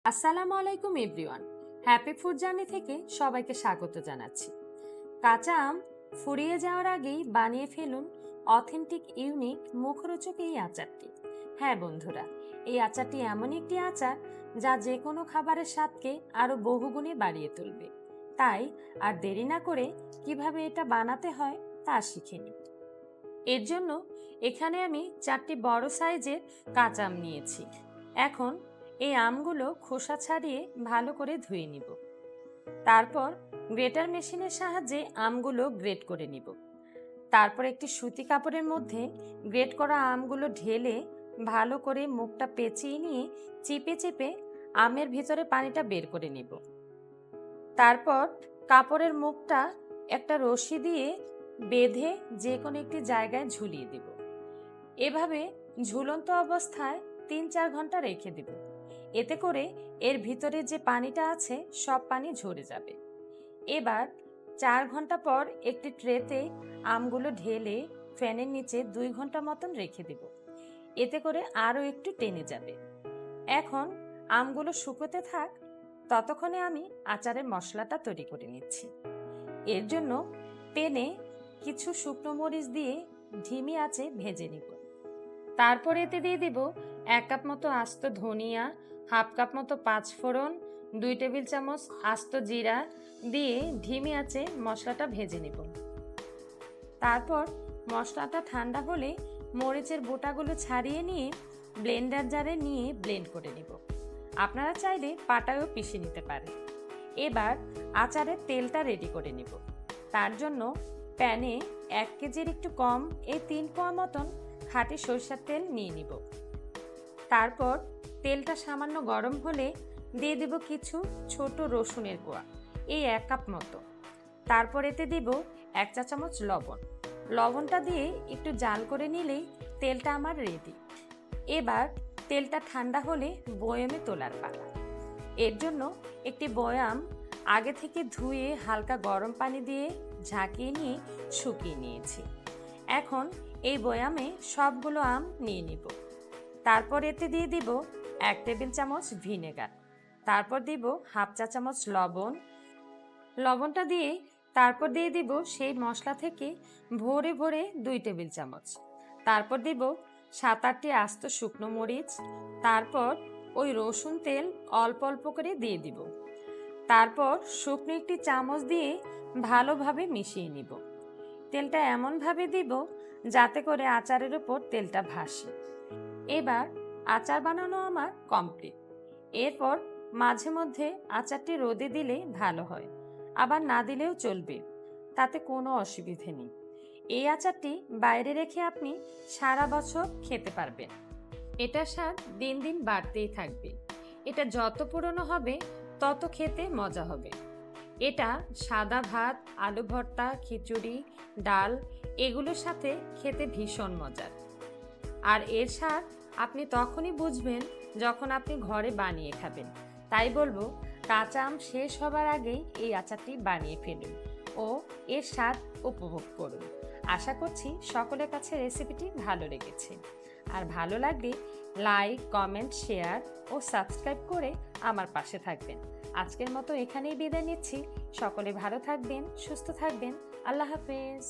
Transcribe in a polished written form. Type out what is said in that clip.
আসসালামু আলাইকুম everyone. Happy food journey থেকে সবাইকে স্বাগত জানাচ্ছি। কাঁচা আম ফুরিয়ে যাওয়ার আগেই বানিয়ে ফেলুন অথেন্টিক, ইউনিক, মুখরোচক এই আচারটি। হ্যাঁ বন্ধুরা, এই আচারটি এমন একটি আচার যা যে কোনো খাবারের স্বাদকে আরো বহুগুণে বাড়িয়ে তুলবে। তাই আর দেরি না করে কিভাবে এটা বানাতে হয় তা শিখে নিন। এর জন্য এখানে আমি 4টি বড় সাইজের কাঁচা আম নিয়েছি। এখন এই আমগুলো খোসা ছাড়িয়ে ভালো করে ধুয়ে নিব। তারপর গ্রেটার মেশিনের সাহায্যে আমগুলো গ্রেট করে নিব। তারপর একটি সুতি কাপড়ের মধ্যে গ্রেট করা আমগুলো ঢেলে ভালো করে মুখটা পেঁচিয়ে নিয়ে চিপে চিপে আমের ভিতরে পানিটা বের করে নিব। তারপর কাপড়ের মুখটা একটা রশি দিয়ে বেঁধে যে কোনো একটি জায়গায় ঝুলিয়ে দিব। এভাবে ঝুলন্ত অবস্থায় 3-4 ঘন্টা রেখে দিব। এতে করে এর ভিতরে যে পানিটা আছে সব পানি ঝরে যাবে। এবার 4 ঘন্টা পর একটি ট্রেতে আমগুলো ঢেলে ফ্যানের নিচে 2 ঘন্টা মতন রেখে দেব। এতে করে আরও একটু টেনে যাবে। এখন আমগুলো শুকোতে থাক, ততক্ষণে আমি আচারের মশলাটা তৈরি করে নিচ্ছি। এর জন্য প্যানে কিছু শুকনো মরিচ দিয়ে ধিমি আঁচে ভেজে নিব। তারপর এতে দিয়ে দিব 1 কাপ মতো আস্ত ধনিয়া, হাফ কাপ মতো পাঁচফোড়ন, 2 টেবিল চামচ আস্ত জিরা দিয়ে ধিমি আঁচে মশলাটা ভেজে নিব। তারপর মশলাটা ঠান্ডা হলে মরিচের বোটাগুলো ছাড়িয়ে নিয়ে ব্লেন্ডার জারে নিয়ে ব্লেন্ড করে নিব। আপনারা চাইলে পাটায়ও পিষে নিতে পারেন। এবার আচারের তেলটা রেডি করে নিব। তার জন্য প্যানে 1 কেজির একটু কম 3 পোয়া মতন খাঁটি সরিষার তেল নিয়ে নিব। তারপর তেলটা সামান্য গরম হলে দিয়ে দেব কিছু ছোট রসুনের কোয়া, 1 কাপ মতো। তারপর এতে দিব 1 চা চামচ লবণ। লবণটা দিয়ে একটু জাল করে নিলেই তেলটা আমার রেডি। এবার তেলটা ঠান্ডা হলে বয়ামে তোলার পালা। এর জন্য একটি বয়াম আগে থেকে ধুয়ে হালকা গরম পানি দিয়ে ঝাঁকিয়ে নিয়ে শুকিয়ে নিয়েছি। এখন এই বয়ামে সবগুলো আম নিয়ে নিব। তারপর এতে দিয়ে দিব 1 টেবিল চামচ ভিনেগার। তারপর দিব হাফ চা চামচ লবণ। লবণটা দিয়ে তারপর দিয়ে দিব সেই মশলা থেকে ভরে ভরে 2 টেবিল চামচ। তারপর দিব 7-8টি আস্ত শুকনো মরিচ। তারপর ওই রসুন তেল অল্প অল্প করে দিয়ে দিব। তারপর শুকনো একটি চামচ দিয়ে ভালোভাবে মিশিয়ে নিব। তেলটা এমনভাবে দিব যাতে করে আচারের উপর তেলটা ভাসে। এবার আচার বানানো আমার কমপ্লিট। এরপর মাঝে মধ্যে আচারটি রোদে দিলে ভালো হয়, আবার না দিলেও চলবে, তাতে কোনো অসুবিধে নেই। এই আচারটি বাইরে রেখে আপনি সারা বছর খেতে পারবেন। এটার স্বাদ দিন দিন বাড়তেই থাকবে। এটা যত পুরনো হবে তত খেতে মজা হবে। এটা সাদা ভাত, আলু ভর্তা, খিচুড়ি, ডাল এগুলোর সাথে খেতে ভীষণ মজার। আর এর স্বাদ আপনি তখনই বুঝবেন যখন আপনি ঘরে বানিয়ে খাবেন। তাই বলবো, কাঁচা আম শেষ হবার আগেই এই আচারটি বানিয়ে ফেলুন ও এর স্বাদ উপভোগ করুন। আশা করছি সকলের কাছে রেসিপিটি ভালো লেগেছে। আর ভালো লাগলে লাইক, কমেন্ট, শেয়ার ও সাবস্ক্রাইব করে আমার পাশে থাকবেন। আজকের মতো এখানেই বিদায় নিচ্ছি। সকলে ভালো থাকবেন, সুস্থ থাকবেন। আল্লাহ হাফেজ।